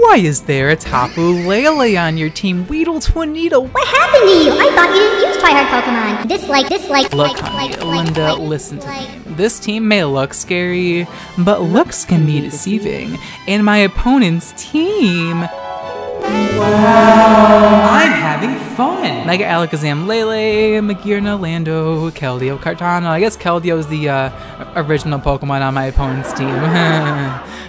Why is there a Tapu Lele on your team, WeedleTwineedle? What happened to you? I thought you didn't use tryhard Pokemon. Look, honey, Linda, listen to me. This team may look scary, but looks can be deceiving. And my opponent's team... Wow! I'm having fun! Mega Alakazam, Lele, Magearna, Lando, Keldeo, Kartana. I guess Keldeo is the original Pokemon on my opponent's team.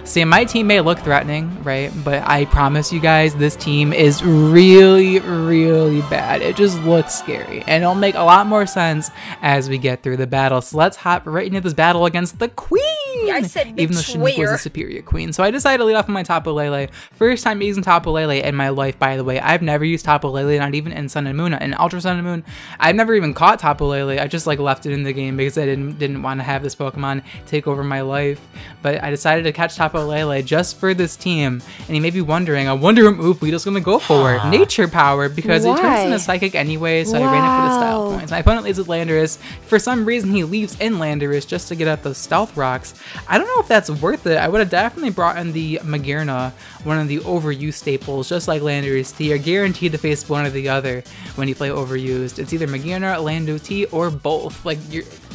See, my team may look threatening, right? But I promise you guys, this team is really, really bad. It just looks scary. And it'll make a lot more sense as we get through the battle. So let's hop right into this battle against the Queen! Yeah, I said even though she was a superior queen. So I decided to lead off with my Tapu Lele. First time using Tapu Lele in my life, by the way. I've never used Tapu Lele, not even in Sun and Moon. In Ultra Sun and Moon, I've never even caught Tapu Lele. I just like left it in the game because I didn't want to have this Pokemon take over my life. But I decided to catch Tapu Lele just for this team. And you may be wondering, I wonder what move Weedle's gonna go for. Nature Power, because he turns into Psychic anyway, so I ran it for the style points. My opponent leads with Landorus. For some reason, he leaves in Landorus just to get at those Stealth Rocks. I don't know if that's worth it. I would have definitely brought in the Magearna, one of the overused staples, just like Landorus T. You're guaranteed to face one or the other when you play overused. It's either Magearna, Lando T, or both. Like,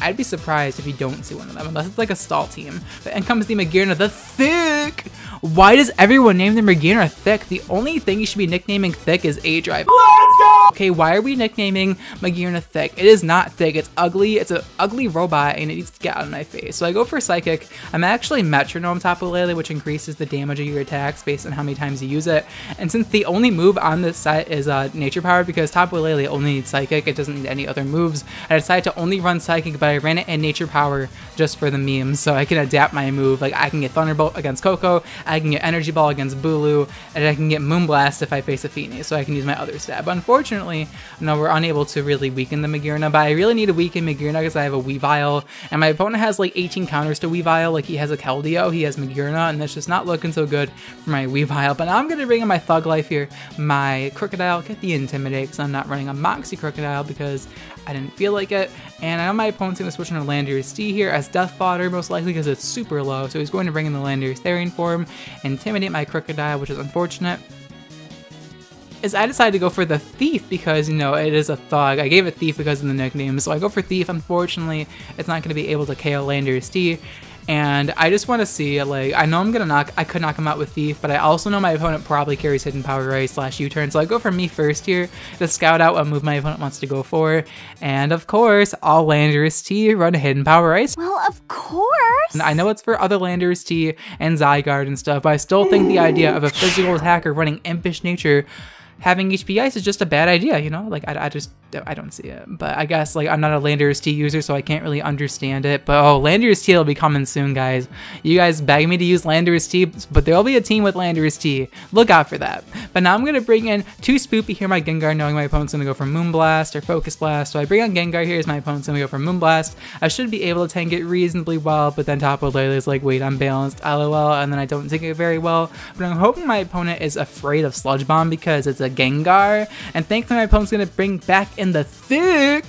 I'd be surprised if you don't see one of them, unless it's like a stall team. But in comes the Magearna, the Thick! Why does everyone name the Magearna Thick? The only thing you should be nicknaming Thick is A-Drive. Let's go! Okay, why are we nicknaming Magearna Thick? It is not thick, it's ugly, it's an ugly robot, and it needs to get out of my face. So I go for Psychic. I'm actually Metronome Tapu Lele, which increases the damage of your attacks based on how many times you use it. And since the only move on this set is Nature Power, because Tapu Lele only needs Psychic, it doesn't need any other moves, I decided to only run Psychic, but I ran it in Nature Power just for the memes, so I can adapt my move. Like, I can get Thunderbolt against Coco, I can get Energy Ball against Bulu, and I can get Moonblast if I face a Feeny, so I can use my other stab. But unfortunately, no, we're unable to really weaken the Magearna, but I really need to weaken Magearna because I have a Weavile, and my opponent has like 18 counters to Weavile. Like, he has a Keldeo, he has Magearna, and that's just not looking so good for my Weavile. But now I'm going to bring in my Thug Life here, my Crocodile, get the Intimidate, because I'm not running a Moxie Crocodile because I didn't feel like it. And I know my opponent's going to switch into Landorus T here as Death Fodder, most likely because it's super low, so he's going to bring in the Landorus Therian form, Intimidate my Crocodile, which is unfortunate. I decided to go for the Thief because, you know, it is a Thug. I gave it Thief because of the nickname, so I go for Thief. Unfortunately, it's not going to be able to KO Landorus T. And I just want to see, like, I know I could knock him out with Thief, but I also know my opponent probably carries Hidden Power Ray / U-turn, so I go for me first here to scout out what move my opponent wants to go for. And of course, all Landorus T run Hidden Power Ice. Well, of course! And I know it's for other Landorus T and Zygarde and stuff, but I still think the idea of a physical attacker running Impish Nature having HP Ice is just a bad idea, you know? Like, I don't see it. But I guess, like, I'm not a Landorus T user, so I can't really understand it. But, oh, Landorus T will be coming soon, guys. You guys beg me to use Landorus T, but there'll be a team with Landorus T. Look out for that. But now I'm going to bring in two Spoopy here, my Gengar, knowing my opponent's going to go for Moonblast or Focus Blast. So I bring on Gengar here as my opponent's going to go for Moonblast. I should be able to tank it reasonably well, but then Tapu Lele is like, wait, I'm balanced, lol, and then I don't tank it very well. But I'm hoping my opponent is afraid of Sludge Bomb because it's a Gengar, and thankfully my opponent's going to bring back in the Thick.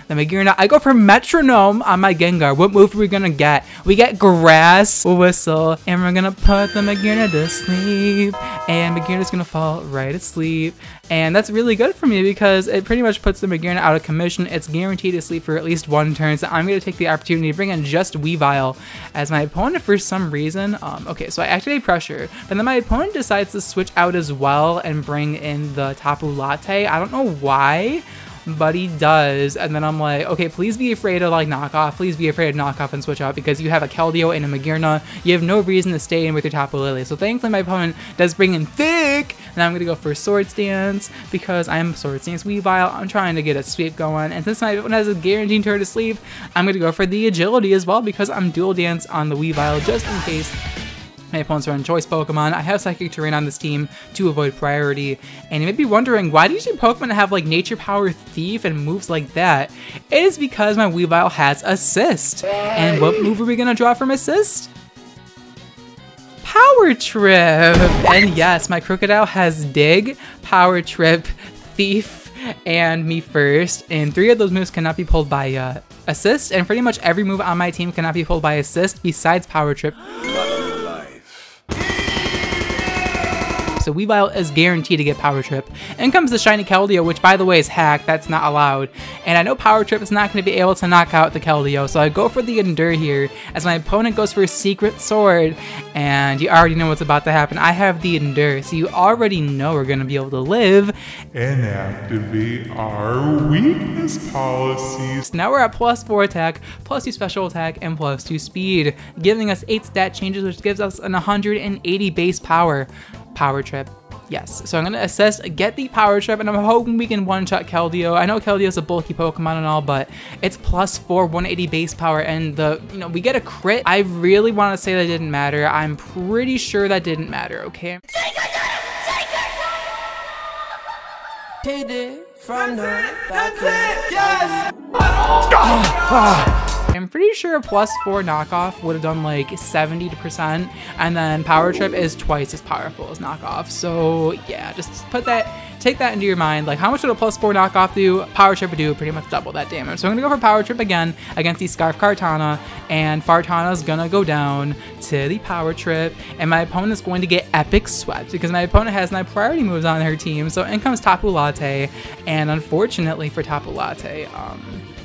The Magearna. I go for Metronome on my Gengar. What move are we going to get? We get Grass Whistle, and we're going to put the Magearna to sleep, and Magearna's going to fall right asleep. And that's really good for me because it pretty much puts the Magearna out of commission. It's guaranteed to sleep for at least one turn, so I'm going to take the opportunity to bring in JustWeavile as my opponent for some reason. Okay, so I activate Pressure, but then my opponent decides to switch out as well and bring in the Tapu Latte. I don't know why, but he does. And then I'm like, okay, please be afraid of like knockoff. Please be afraid of knockoff and switch out because you have a Keldeo and a Magearna. You have no reason to stay in with your Tapu Lele. So thankfully my opponent does bring in Thick. And I'm going to go for Swords Dance because I'm Swords Dance Weavile. I'm trying to get a sweep going. And since my opponent has a guaranteed turn to sleep, I'm going to go for the Agility as well because I'm Dual Dance on the Weavile just in case my opponents run Choice Pokemon. I have Psychic Terrain on this team to avoid priority. And you may be wondering, why do you see Pokemon have like Nature Power, Thief, and moves like that? It is because my Weavile has Assist. And what move are we going to draw from Assist? Power Trip! And yes, my Crocodile has Dig, Power Trip, Thief, and me first. And 3 of those moves cannot be pulled by Assist. And pretty much every move on my team cannot be pulled by Assist besides Power Trip. So so Weavile is guaranteed to get Power Trip. In comes the Shiny Keldeo, which by the way is hacked, that's not allowed. And I know Power Trip is not going to be able to knock out the Keldeo, so I go for the Endure here, as my opponent goes for a Secret Sword, and you already know what's about to happen. I have the Endure, so you already know we're going to be able to live and activate our weakness policies. Now we're at +4 attack, +2 special attack, and +2 speed, giving us 8 stat changes, which gives us an 180 base power. Power Trip. Yes, so I'm going to assist, get the Power Trip, and I'm hoping we can one-shot Keldeo. I know Keldeo's a bulky Pokemon and all, but it's +4, 180 base power, and we get a crit. I really want to say that didn't matter. I'm pretty sure that didn't matter, okay? From the I'm pretty sure a +4 knockoff would have done like 70%, and then Power Trip is twice as powerful as knockoff. So yeah, just take that into your mind. Like, how much would a +4 knockoff do? Power Trip would do pretty much double that damage. So I'm gonna go for Power Trip again against the Scarf Kartana, and Fartana's gonna go down to the Power Trip, and my opponent's going to get epic swept because my opponent has my priority moves on her team. So in comes Tapu Latte, and unfortunately for Tapu Latte,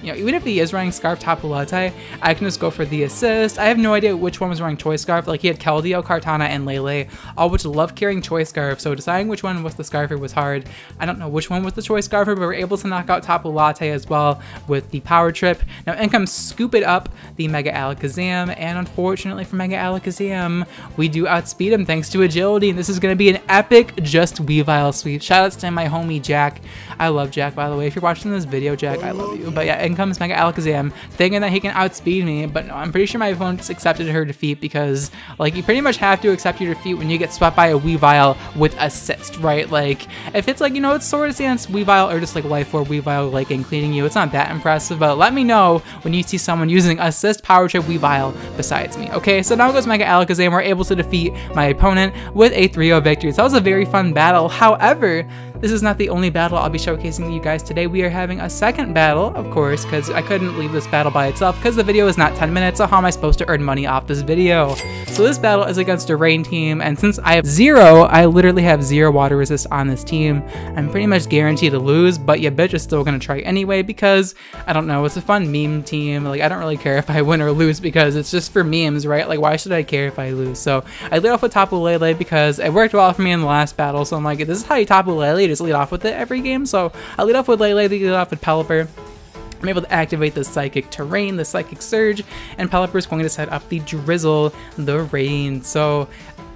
even if he is running Scarf Tapu Latte, I can just go for the assist. I have no idea which one was running Choice Scarf. Like, he had Keldeo, Kartana, and Lele, all which love carrying Choice Scarf, so deciding which one was the Scarfer was hard. I don't know which one was the Choice Scarfer, but we're able to knock out Tapu Latte as well with the Power Trip. Now in comes Scoop It Up, the Mega Alakazam, and unfortunately for Mega Alakazam, we do outspeed him thanks to agility, and this is going to be an epic JustWeavile sweep. Shoutouts to my homie Jack. I love Jack, by the way. If you're watching this video, Jack, I love you. But yeah, in comes Mega Alakazam, thinking that he can outspeed me, but no, I'm pretty sure my opponent just accepted her defeat because, like, you pretty much have to accept your defeat when you get swept by a Weavile with assist, right? Like, if it's like, it's Sword Dance Weavile or just like Life Orb Weavile, like, and cleaning you, it's not that impressive, but let me know when you see someone using assist Power Trip Weavile besides me. Okay, so now goes Mega Alakazam. We're able to defeat my opponent with a 3-0 victory. So that was a very fun battle. However, this is not the only battle I'll be showcasing to you guys today. We are having a second battle, of course, because I couldn't leave this battle by itself because the video is not 10 minutes, so how am I supposed to earn money off this video? So this battle is against a rain team, and since I literally have 0 water resist on this team, I'm pretty much guaranteed to lose, but your bitch is still gonna try anyway because, I don't know, it's a fun meme team. Like, I don't really care if I win or lose because it's just for memes, right? Like, why should I care if I lose? So I lead off with Tapu Lele because it worked well for me in the last battle, so I'm like, this is how you Tapu Lele, just lead off with it every game. So I lead off with Lele, they lead off with Pelipper. I'm able to activate the Psychic Terrain, the Psychic Surge, and Pelipper is going to set up the Drizzle, the Rain. So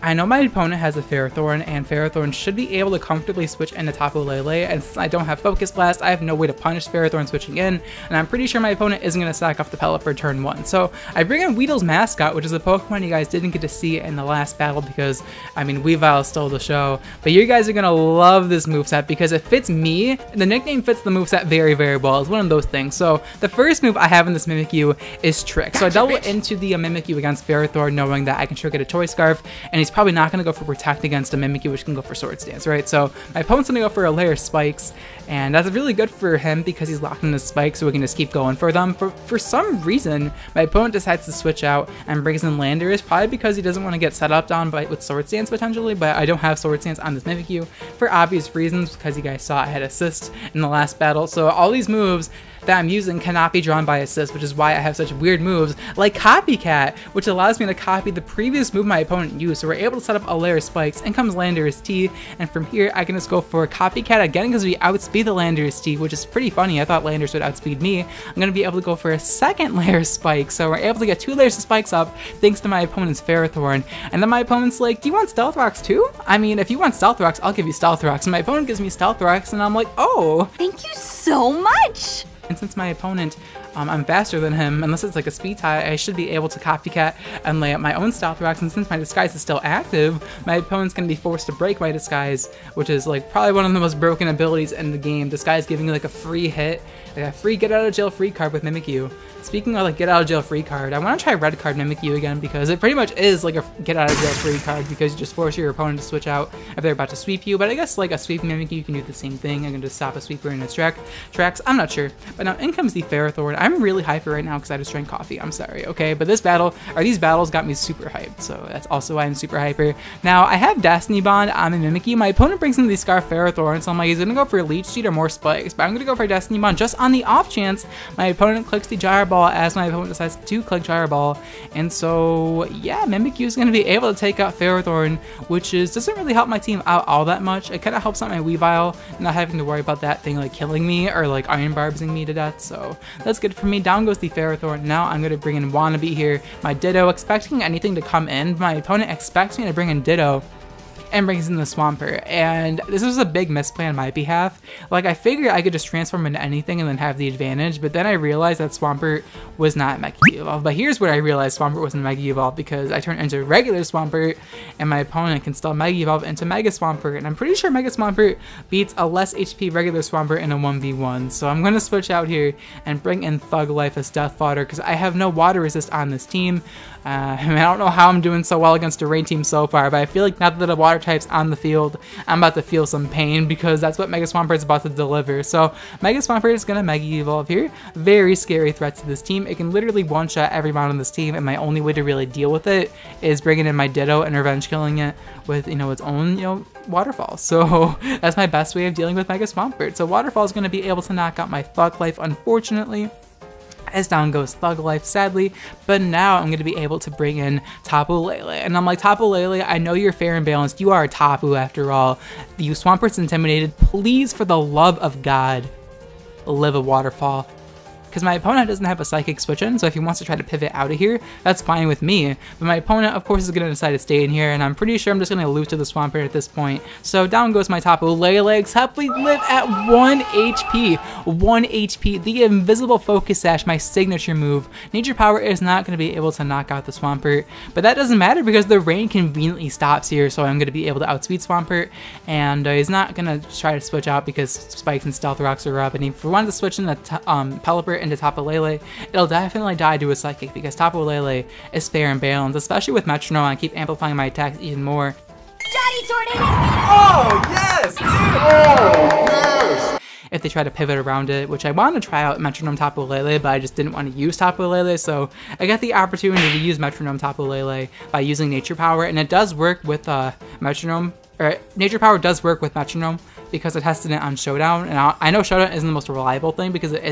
I know my opponent has a Ferrothorn, and Ferrothorn should be able to comfortably switch into Tapu Lele, and since I don't have Focus Blast, I have no way to punish Ferrothorn switching in, and I'm pretty sure my opponent isn't going to sack off the Pelipper turn 1. So I bring in Weedle's mascot, which is a Pokemon you guys didn't get to see in the last battle because, Weavile stole the show, but you guys are going to love this moveset because it fits me. The nickname fits the moveset very, very well. It's one of those things. So the first move I have in this Mimikyu is Trick. So I double into the Mimikyu against Ferrothorn, knowing that I can sure get a Choice Scarf, and he's probably not going to go for Protect against a Mimikyu, which can go for Sword Stance, right? So my opponent's going to go for a layer of Spikes, and that's really good for him because he's locked in his Spikes, so we can just keep going for them. For some reason, my opponent decides to switch out and brings in Landorus, probably because he doesn't want to get set up down with Sword Stance potentially, but I don't have Sword Stance on this Mimikyu for obvious reasons because you guys saw I had Assist in the last battle. So all these moves that I'm using cannot be drawn by assist, which is why I have such weird moves like Copycat, which allows me to copy the previous move my opponent used. So we're able to set up a layer of Spikes. In comes Landorus T, and from here I can just go for Copycat again because we outspeed the Landorus T, which is pretty funny. I thought Landorus would outspeed me. I'm going to be able to go for a second layer of Spikes, so we're able to get 2 layers of Spikes up thanks to my opponent's Ferrothorn. And then my opponent's like, do you want Stealth Rocks too? If you want Stealth Rocks, I'll give you Stealth Rocks. And my opponent gives me Stealth Rocks, and I'm like, oh! Thank you so much! And since my opponent, I'm faster than him, unless it's like a speed tie, I should be able to Copycat and lay out my own Stealth Rocks, and since my Disguise is still active, my opponent's going to be forced to break my Disguise, which is like probably one of the most broken abilities in the game. Disguise giving you like a free hit, like a free get out of jail free card with Mimikyu. Speaking of like get out of jail free card, I want to try Red Card Mimikyu again because it pretty much is like a get out of jail free card because you just force your opponent to switch out if they're about to sweep you, but I guess like a sweep Mimikyu, you can do the same thing. I can just stop a sweeper in its tracks. I'm not sure. But now in comes the Ferrothorn. I'm really hyper right now because I just drank coffee. I'm sorry, okay? But this battle, or these battles got me super hyped, so that's also why I'm super hyper. Now, I have Destiny Bond on my Mimikyu. My opponent brings in the Scarf Ferrothorn, so I'm like, he's gonna go for Leech Seed or more spikes, but I'm gonna go for Destiny Bond just on the off chance my opponent clicks the Gyro Ball as my opponent decides to click Gyro Ball. And so, yeah, Mimikyu is gonna be able to take out Ferrothorn, which doesn't really help my team out all that much. It kind of helps out my Weavile, not having to worry about that thing like killing me or like Iron Barbsing me to death, so that's good for me. Down goes the Ferrothorn. Now I'm gonna bring in Wannabe here, my Ditto, expecting anything to come in. My opponent expects me to bring in Ditto and brings in the Swampert, and this was a big misplay on my behalf. Like, I figured I could just transform into anything and then have the advantage, but then I realized that Swampert was not Mega Evolved. But here's where I realized Swampert wasn't Mega Evolved, because I turned into regular Swampert and my opponent can still Mega Evolve into Mega Swampert, and I'm pretty sure Mega Swampert beats a less HP regular Swampert in a 1v1. So I'm gonna switch out here and bring in Thug Life as Death Fodder, because I have no water resist on this team. I mean, I don't know how I'm doing so well against a rain team so far, but I feel like now that the water type's on the field, I'm about to feel some pain, because that's what Mega Swampert's about to deliver. So Mega Swampert is gonna Mega Evolve here. Very scary threat to this team. It can literally one-shot every mon on this team, and my only way to really deal with it is bringing in my Ditto and revenge killing it with, you know, its own, you know, Waterfall. So that's my best way of dealing with Mega Swampert. So Waterfall is gonna be able to knock out my Thug Life, unfortunately, as down goes Thug Life, sadly. But now I'm going to be able to bring in Tapu Lele. And I'm like, Tapu Lele, I know you're fair and balanced. You are a Tapu after all. You Swampert's intimidated. Please, for the love of God, live a Waterfall. Because my opponent doesn't have a Psychic switch in, so if he wants to try to pivot out of here, that's fine with me. But my opponent, of course, is going to decide to stay in here, and I'm pretty sure I'm just going to lose to the Swampert at this point. So down goes my Tapu Lele, except we live at 1 HP. 1 HP. The Invisible Focus Sash, my signature move. Nature Power is not going to be able to knock out the Swampert, but that doesn't matter because the rain conveniently stops here, so I'm going to be able to outspeed Swampert, and he's not going to try to switch out because Spikes and Stealth Rocks are up, and if we wanted to switch in the Pelipper into Tapu Lele, it'll definitely die to a Psychic because Tapu Lele is fair and balanced, especially with Metronome. I keep amplifying my attacks even more. Johnny Tornado! Oh, yes! Oh, yes! If they try to pivot around it, which I wanted to try out Metronome Tapu Lele, but I just didn't want to use Tapu Lele, so I got the opportunity to use Metronome Tapu Lele by using Nature Power, and it does work with Metronome, or Nature Power does work with Metronome because I tested it on Showdown, and I know Showdown isn't the most reliable thing because it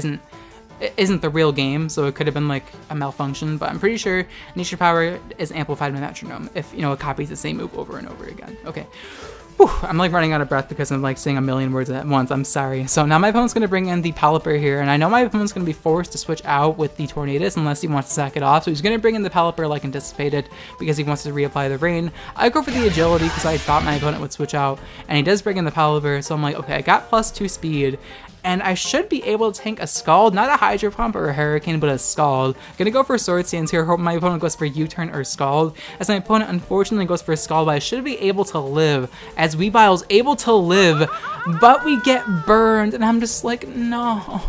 isn't the real game, so it could have been like a malfunction, but I'm pretty sure Nature Power is amplified by Metronome if, you know, it copies the same move over and over again. Okay. Whew, I'm like running out of breath because I'm like saying a million words at once. I'm sorry. So now my opponent's going to bring in the Pelipper here, and I know my opponent's going to be forced to switch out with the Tornadus unless he wants to sack it off. So he's going to bring in the Pelipper like anticipated because he wants to reapply the rain. I go for the Agility because I thought my opponent would switch out, and he does bring in the Pelipper. So I'm like, okay, I got +2 speed, and I should be able to tank a Scald, not a Hydro Pump or a Hurricane, but a Scald. Gonna go for Sword Stance here, hope my opponent goes for U-Turn or Scald, as my opponent unfortunately goes for a Scald, but I should be able to live, as Weavile's able to live, but we get burned, and I'm just like, no.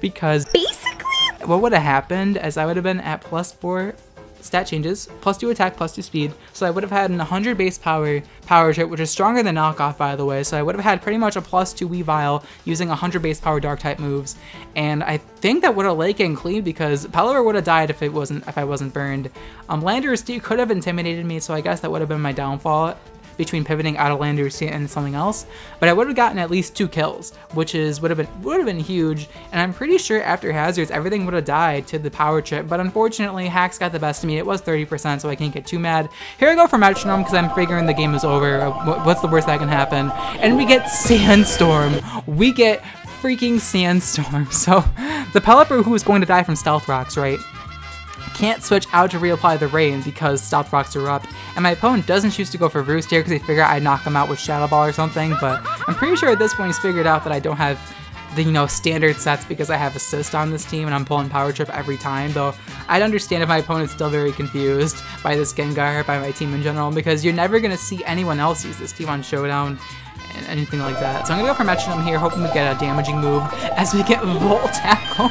Because basically, what would have happened as I would have been at +4 stat changes, +2 attack, +2 speed, so I would have had an 100 base power trait, which is stronger than knockoff, by the way, so I would have had pretty much a +2 Weavile using 100 base power dark type moves, and I think that would have Lake and clean because Pelipper would have died if I wasn't burned. Landorus could have intimidated me, so I guess that would have been my downfall between pivoting out of Landorus and something else, but I would have gotten at least 2 kills, which would have been huge, and I'm pretty sure after hazards everything would have died to the power chip, but unfortunately hacks got the best of me. It was 30%, so I can't get too mad. Here I go for Metronome because I'm figuring the game is over. What's the worst that can happen? And we get Sandstorm. We get freaking Sandstorm. So the Pelipper, who is going to die from Stealth Rocks, right, can't switch out to reapply the rain because Stealth Rocks are up, and my opponent doesn't choose to go for Roost here because he figured I'd knock him out with Shadow Ball or something, but I'm pretty sure at this point he's figured out that I don't have the, you know, standard sets because I have Assist on this team and I'm pulling Power Trip every time, though I'd understand if my opponent's still very confused by this Gengar, by my team in general, because you're never going to see anyone else use this team on Showdown and anything like that. So I'm going to go for Metronome here, hoping we get a damaging move as we get Volt Tackle.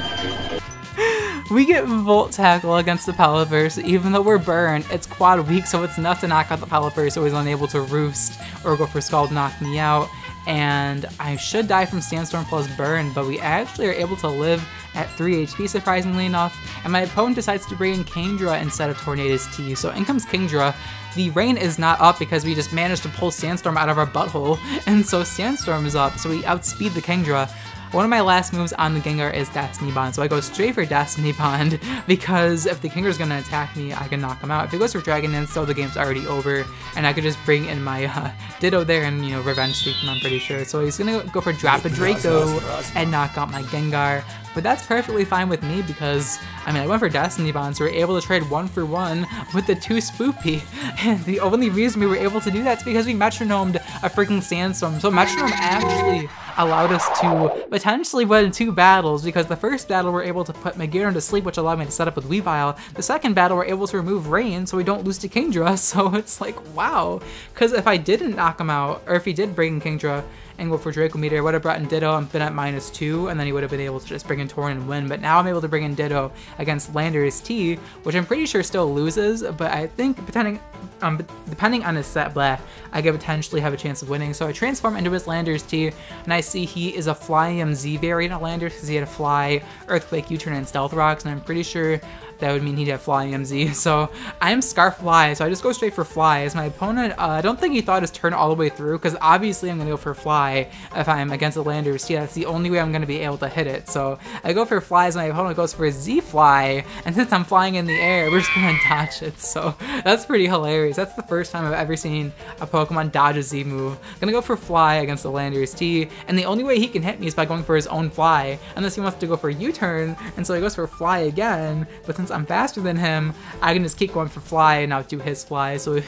We get Volt Tackle against the Pelipper, so even though we're burned, it's quad weak, so it's enough to knock out the Pelipper so he's unable to Roost or go for Scald, knock me out. and I should die from Sandstorm plus Burn, but we actually are able to live at 3 HP surprisingly enough, and my opponent decides to bring in Kingdra instead of Tornadus T. So in comes Kingdra. The rain is not up because we just managed to pull Sandstorm out of our butthole, and so Sandstorm is up, so we outspeed the Kingdra. One of my last moves on the Gengar is Destiny Bond, so I go straight for Destiny Bond because if the Kingar's gonna attack me, I can knock him out. If he goes for Dragon Dance, so the game's already over, and I could just bring in my Ditto there and, you know, Revenge Sweep him, I'm pretty sure. So he's gonna go for Drop a Draco and knock out my Gengar. But that's perfectly fine with me because, I mean, I went for Destiny Bond, so we're able to trade 1-for-1 with the 2 Spoopy. And the only reason we were able to do that is because we metronomed a freaking Sandstorm. So metronome actually allowed us to potentially win 2 battles, because the first battle we're able to put Megaron to sleep, which allowed me to set up with Weavile. The second battle we're able to remove Rain so we don't lose to Kingdra, so it's like, wow. Because if I didn't knock him out, or if he did bring in Kingdra and go for Draco Meteor, I would have brought in Ditto and been at -2, and then he would have been able to just bring in Torn and win. But now I'm able to bring in Ditto against Landorus T, which I'm pretty sure still loses, but I think depending on his set play, I could potentially have a chance of winning. So I transform into his Landorus T, and I see he is a Fly MZ variant of Landorus because he had a Fly, Earthquake, U-Turn, and Stealth Rocks, and I'm pretty sure that would mean he'd have Fly MZ. So I'm Scarf Fly, so I just go straight for Fly. As my opponent, I don't think he thought his turn all the way through, because obviously I'm going to go for Fly if I'm against a Landorus T. That's the only way I'm going to be able to hit it. So I go for Fly as my opponent goes for a Z-Fly, and since I'm flying in the air, we're just going to dodge it. So that's pretty hilarious. That's the first time I've ever seen a Pokemon dodge a Z move. I'm going to go for Fly against the Landorus T, and the only way he can hit me is by going for his own Fly, unless he wants to go for U-Turn, and so he goes for Fly again, but since I'm faster than him, I can just keep going for Fly and outdo his Fly. So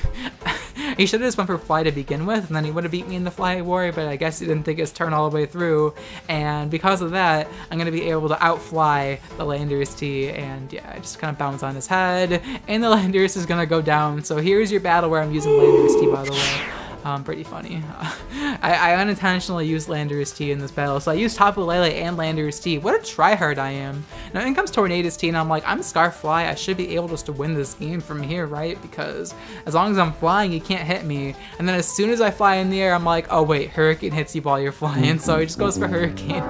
he should have just went for Fly to begin with, and then he would have beat me in the Fly War, but I guess he didn't think his turn all the way through, and because of that, I'm going to be able to outfly the Landorus T, and yeah, I just kind of bounce on his head, and the Landorus is going to go down. So here's your battle where I'm using Landorus T, by the way. Pretty funny. I unintentionally used Landorus T in this battle, so I used Tapu Lele and Landorus T. What a tryhard I am. Now in comes Tornadus T, and I'm like, I'm Scarf Fly, I should be able just to win this game from here, right? Because as long as I'm flying, you can't hit me. And then as soon as I fly in the air, I'm like, oh wait, Hurricane hits you while you're flying, so he just goes for Hurricane,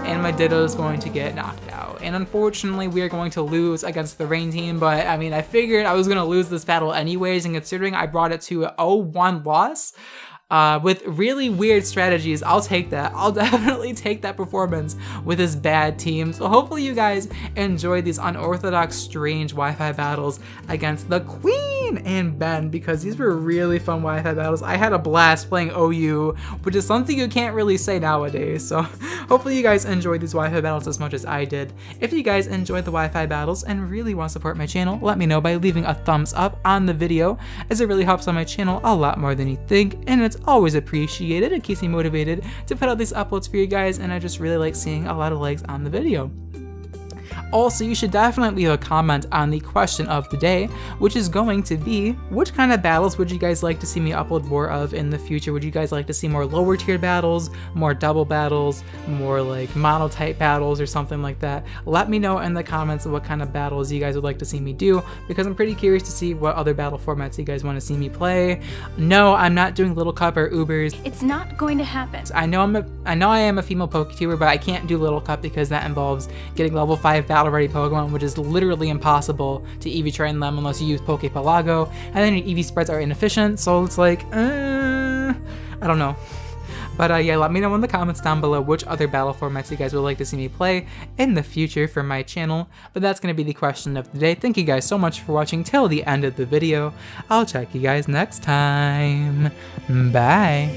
and my Ditto is going to get knocked out. And unfortunately, we are going to lose against the Rain team, but I mean, I figured I was going to lose this battle anyways, and considering I brought it to a 0-1 loss, with really weird strategies, I'll take that. I'll definitely take that performance with this bad team. So hopefully you guys enjoyed these unorthodox, strange Wi-Fi battles against the Queen and Ben, because these were really fun Wi-Fi battles. I had a blast playing OU, which is something you can't really say nowadays. So hopefully you guys enjoyed these Wi-Fi battles as much as I did. If you guys enjoyed the Wi-Fi battles and really want to support my channel, let me know by leaving a thumbs up on the video, as it really helps on my channel a lot more than you think, and it's always appreciated. It keeps me motivated to put out these uploads for you guys, and I just really like seeing a lot of likes on the video. Also, you should definitely leave a comment on the question of the day, which is going to be, which kind of battles would you guys like to see me upload more of in the future? Would you guys like to see more lower tier battles, more double battles, more like mono type battles or something like that? Let me know in the comments what kind of battles you guys would like to see me do, because I'm pretty curious to see what other battle formats you guys want to see me play. No, I'm not doing Little Cup or Ubers. It's not going to happen. I know I am a female PokeTuber, but I can't do Little Cup because that involves getting level 5 battle ready Pokemon, which is literally impossible to EV train them unless you use Pokepelago, and then your EV spreads are inefficient, so it's like, I don't know. But yeah, let me know in the comments down below which other battle formats you guys would like to see me play in the future for my channel. But that's going to be the question of the day. Thank you guys so much for watching till the end of the video. I'll check you guys next time. Bye.